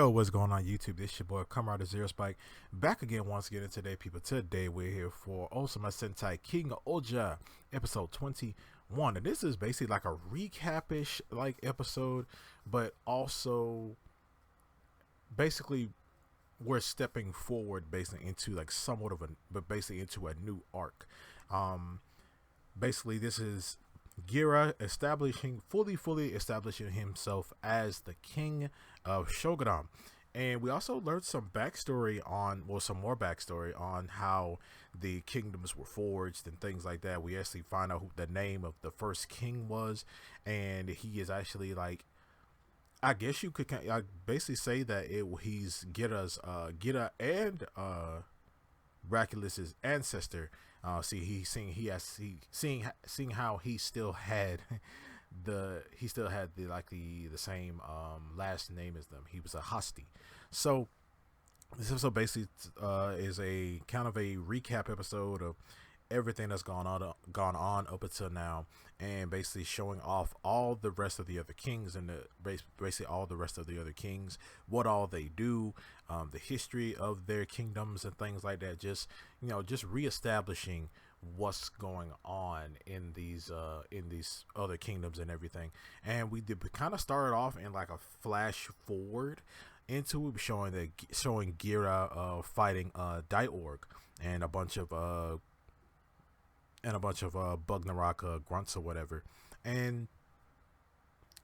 Yo, what's going on YouTube? This your boy Kamen Zero Spike back again once again. And today, people, today we're here for Ohsama Sentai King-Ohger episode 21, and this is basically like a recap-ish like episode, but also basically we're stepping forward basically into like somewhat of a, but basically into a new arc. Basically this is Gira fully establishing himself as the king of Shogunam. And we also learned some backstory on, well, some more backstory on how the kingdoms were forged and things like that. We actually find out who the name of the first king was, and he is actually like, I guess you could basically say that he's Gira and Raculus's ancestor. Seeing how he still had the same last name as them. He was a Hasti. So this episode basically is a kind of a recap episode of everything that's gone on up until now, and basically showing off all the rest of the other kings and basically all the rest of the other kings, what all they do, the history of their kingdoms and things like that. Just reestablishing what's going on in these other kingdoms and everything. And we kind of started off in like a flash forward into it, showing Gira fighting King-Ohger and a bunch of Bugnaraka grunts or whatever. And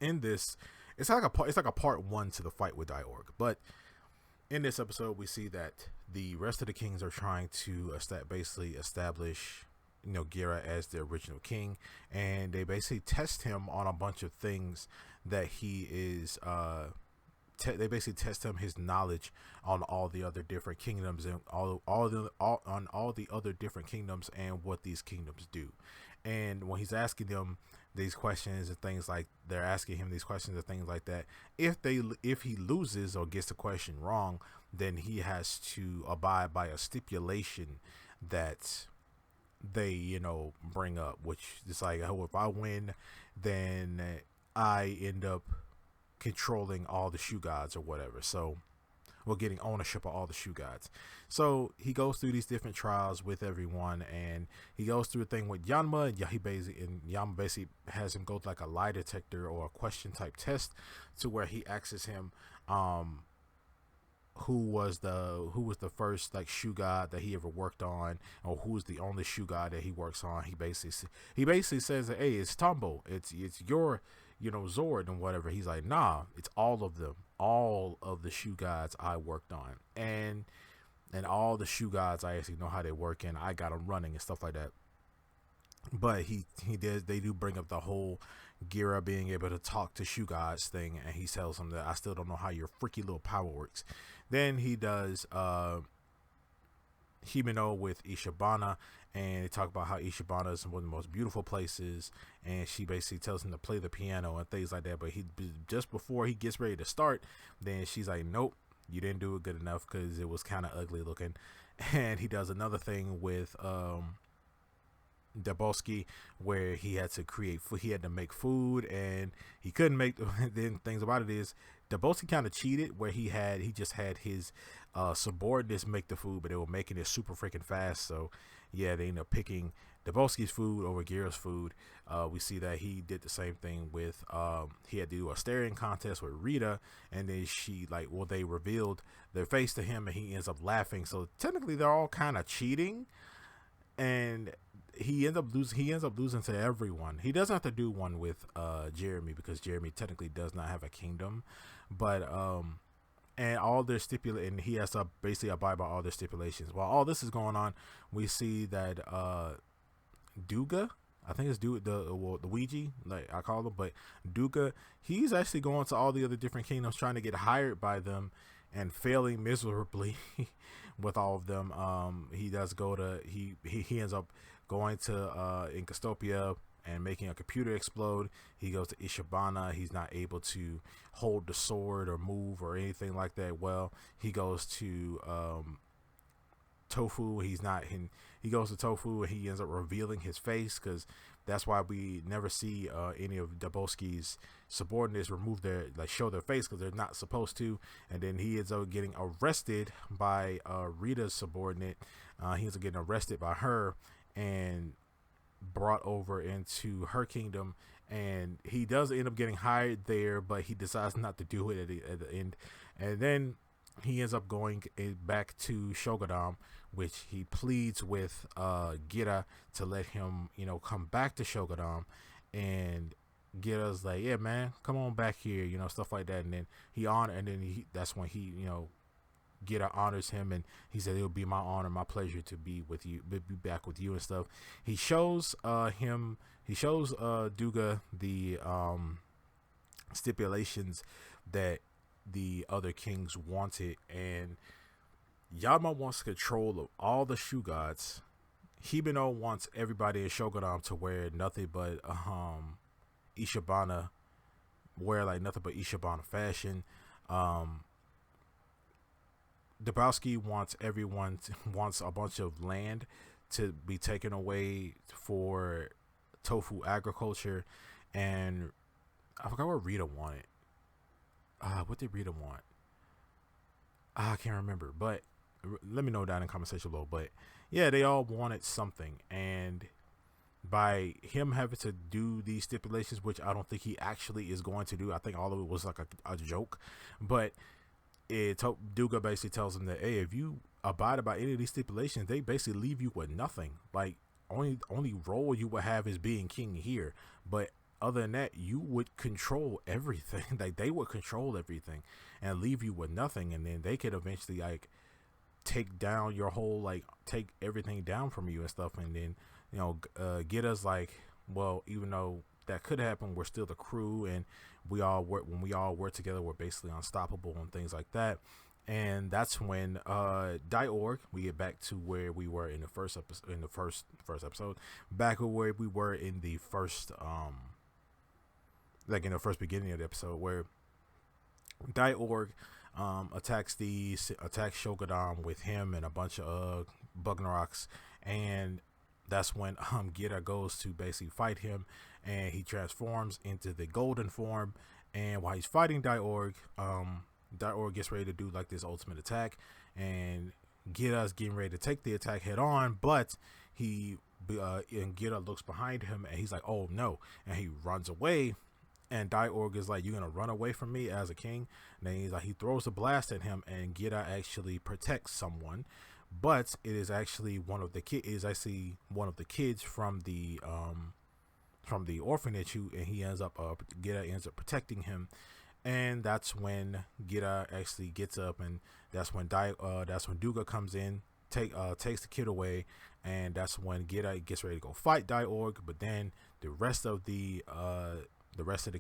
in this, it's like a part one to the fight with King-Ohger. But in this episode, we see that the rest of the kings are trying to establish Gira as the original king, and they basically test him on a bunch of things that he is they basically test him, his knowledge on all the other different kingdoms and on all the other different kingdoms and what these kingdoms do. And when he's asking them these questions and things like they're asking him these questions and things like that, if he loses or gets the question wrong, then he has to abide by a stipulation that they bring up, which is like, oh, if I win, then I end up controlling all the shoe gods or whatever. So we're getting ownership of all the shoe gods. So he goes through these different trials with everyone, and he goes through a thing with Yanma, and Yanma basically has him go to like a lie detector or a question type test, to where he asks him who was the first like shoe god that he ever worked on, or who's the only shoe god that he works on. He basically says that, hey, it's Tombo, it's your Zord and whatever. He's like, nah, it's all of them, all of the shoe gods I worked on, and all the shoe gods I actually know how they work, and I got them running and stuff like that. But they do bring up the whole Gira being able to talk to shoe gods thing, and he tells him that I still don't know how your freaky little power works. Then he does Himeno with Ishibana, and they talk about how Ishibana is one of the most beautiful places, and she basically tells him to play the piano and things like that. But he, just before he gets ready to start, then she's like, nope, you didn't do it good enough, because it was kind of ugly looking. And he does another thing with Daboski, where he had to make food, and he couldn't make then things about it is Daboski kind of cheated, where he just had his subordinates make the food, but they were making it super freaking fast. So yeah, they ended up picking Daboski's food over Gira's food. We see that he did the same thing with he had to do a staring contest with Rita, and then they revealed their face to him, and he ends up laughing. So technically they're all kind of cheating, and he ends up losing to everyone. He doesn't have to do one with Jeremy, because Jeremy technically does not have a kingdom, but and all their and he has to basically abide by all their stipulations. While all this is going on, we see that Duga, I think it's the Ouija, like I call him, but Duga, he's actually going to all the other different kingdoms trying to get hired by them, and failing miserably with all of them. He does go to he ends up going to Inkastopia and making a computer explode. He goes to Ishibana. He's not able to hold the sword or move or anything like that. Well, he goes to Tofu. He goes to Tofu and he ends up revealing his face, because that's why we never see any of Daboski's subordinates show their face, because they're not supposed to. And then he ends up getting arrested by Rita's subordinate. He ends up getting arrested by her and brought over into her kingdom, and he does end up getting hired there, but he decides not to do it at the end. And then he ends up going back to Shogunam, which he pleads with Gira to let him, come back to Shogunam. And Gira's like, yeah, man, come on back here, stuff like that. And then that's when he, Gira honors him, and he said, it'll be my honor, my pleasure to be back with you and stuff. He shows Duga the stipulations that the other kings wanted, and Yama wants control of all the Shu gods. Hibino wants everybody in Shogunam to wear nothing but Ishibana, nothing but Ishibana fashion. Dabowski wants wants a bunch of land to be taken away for tofu agriculture, and I forgot what Rita wanted. What did Rita want? I can't remember, but let me know down in the comment section below. But yeah, they all wanted something, and by him having to do these stipulations, which I don't think he actually is going to do, I think all of it was like a joke, but Duga basically tells him that, hey, if you abide by any of these stipulations, they basically leave you with nothing. Like, only role you would have is being king here, but other than that, you would control everything. Like, they would control everything and leave you with nothing, and then they could eventually take down your whole, take everything down from you and stuff. And then get us well, even though that could happen, we're still the crew, and when we all work together, we're basically unstoppable and things like that. And that's when Dai-Org, we get back to where we were in the first episode, back where we were in the first in the first beginning of the episode, where Dai-Org attacks Shogunam with him and a bunch of Bugnaroks, and that's when Gira goes to basically fight him, and he transforms into the golden form. And while he's fighting Dai-Org, Dai-Org gets ready to do this ultimate attack, and Gira's getting ready to take the attack head on, but and Gira looks behind him, and he's like, oh no, and he runs away. And Dai-Org is like, you're gonna run away from me as a king? And then he throws a blast at him, and Gira actually protects someone, but it is actually one of the kids from the orphanage, and he ends up Gira ends up protecting him. And that's when Gira actually gets up, and that's when Duga comes in, takes the kid away, and that's when Gira gets ready to go fight Dai-Org. But then the rest of the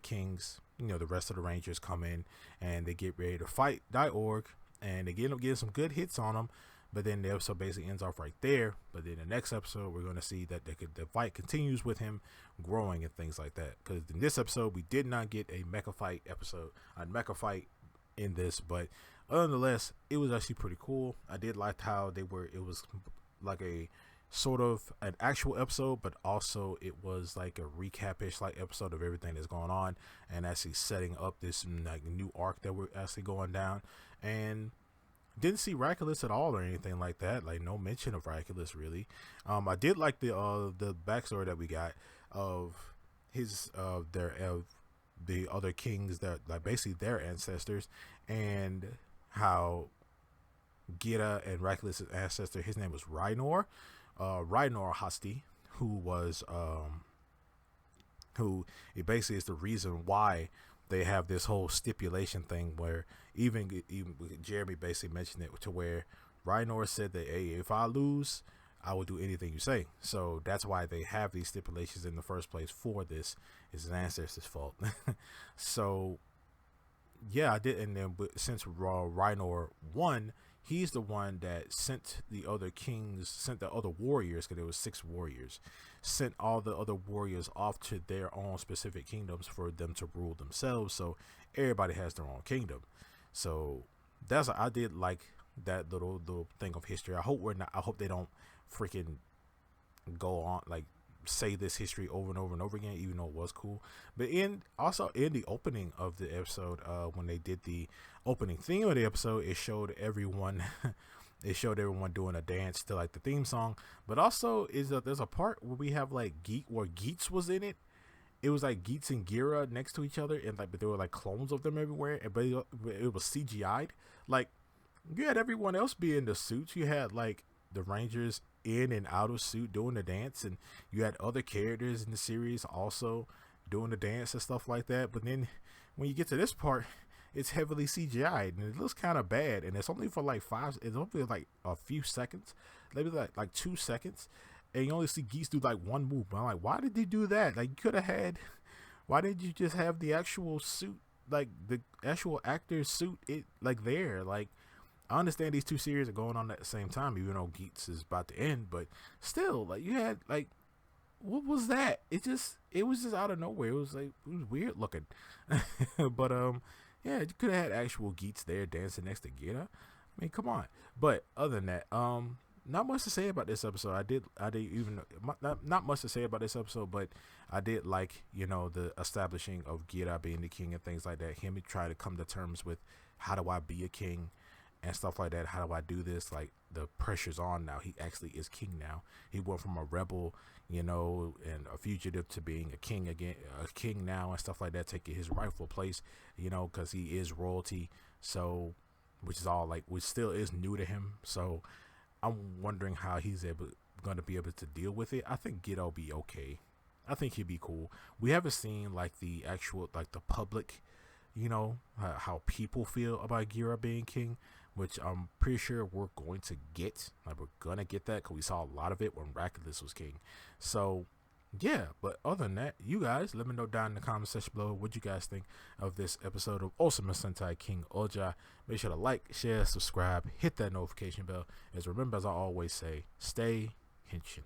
kings, the rest of the rangers come in, and they get ready to fight Dai-Org, and they end up getting some good hits on him. But then the episode basically ends off right there. But then the next episode, we're going to see that the fight continues with him growing and things like that. Because in this episode, we did not get a mecha fight in this, but nonetheless, it was actually pretty cool. I did like how it was like a sort of an actual episode, but also it was like a recap-ish episode of everything that's going on, and actually setting up this new arc that we're actually going down. And didn't see Raculus at all or anything like that. No mention of Raculus really. I did like the backstory that we got of the other kings, that basically their ancestors, and how Gira and Raculus's ancestor, his name was Rhinor Hasti, who it basically is the reason why they have this whole stipulation thing, where even Jeremy basically mentioned it, to where Rhinor said that, hey, if I lose, I will do anything you say. So that's why they have these stipulations in the first place for this. It's his ancestors' fault. So yeah, I did. And then since Rhinor won, he's the one that sent the other warriors, because there was 6 warriors, sent all the other warriors off to their own specific kingdoms for them to rule themselves. So everybody has their own kingdom. So I did like that little thing of history. I hope we're not. I hope they don't freaking go on like say this history over and over and over again, even though it was cool. But in the opening of the episode, when they did the opening theme of the episode, it showed everyone doing a dance to like the theme song. But also there's a part where we have like where Geets was in it. It was like Geets and Gira next to each other, and like but there were like clones of them everywhere, but it was CGI'd. Like you had everyone else be in the suits. You had like the Rangers in and out of suit doing the dance, and you had other characters in the series also doing the dance and stuff like that. But then when you get to this part, it's heavily CGI'd and it looks kind of bad, and it's only for like it's only like a few seconds, maybe like 2 seconds, and you only see Geese do like one move. But I'm like, why did they do that? Like, you could have had, why didn't you just have the actual suit, like the actual actor's suit, it like there? Like, I understand these two series are going on at the same time, even though Geets is about to end, but still, like, you had like, what was that? It was just out of nowhere. It was weird looking. But yeah, you could have had actual Geets there dancing next to Gira. I mean, come on. But other than that, not much to say about this episode. I did even not much to say about this episode, but I did like, you know, the establishing of Gira being the king and things like that. Him trying to come to terms with, how do I be a king and stuff like that. How do I do this? Like, the pressure's on now. He actually is king now. He went from a rebel, you know, and a fugitive to being a king again, a king now and stuff like that, taking his rightful place, you know, because he is royalty. So, which still is new to him. So I'm wondering how he's going to be able to deal with it. I think Gid'll be okay. I think he'd be cool. We haven't seen like the actual, like the public, you know, how people feel about Gira being king, which I'm pretty sure we're going to get. Like, we're going to get that because we saw a lot of it when Raculus was king. So, yeah. But other than that, you guys, let me know down in the comment section below what you guys think of this episode of Ohsama Sentai King-Ohger. Make sure to like, share, subscribe, hit that notification bell. As remember, as I always say, stay henshin.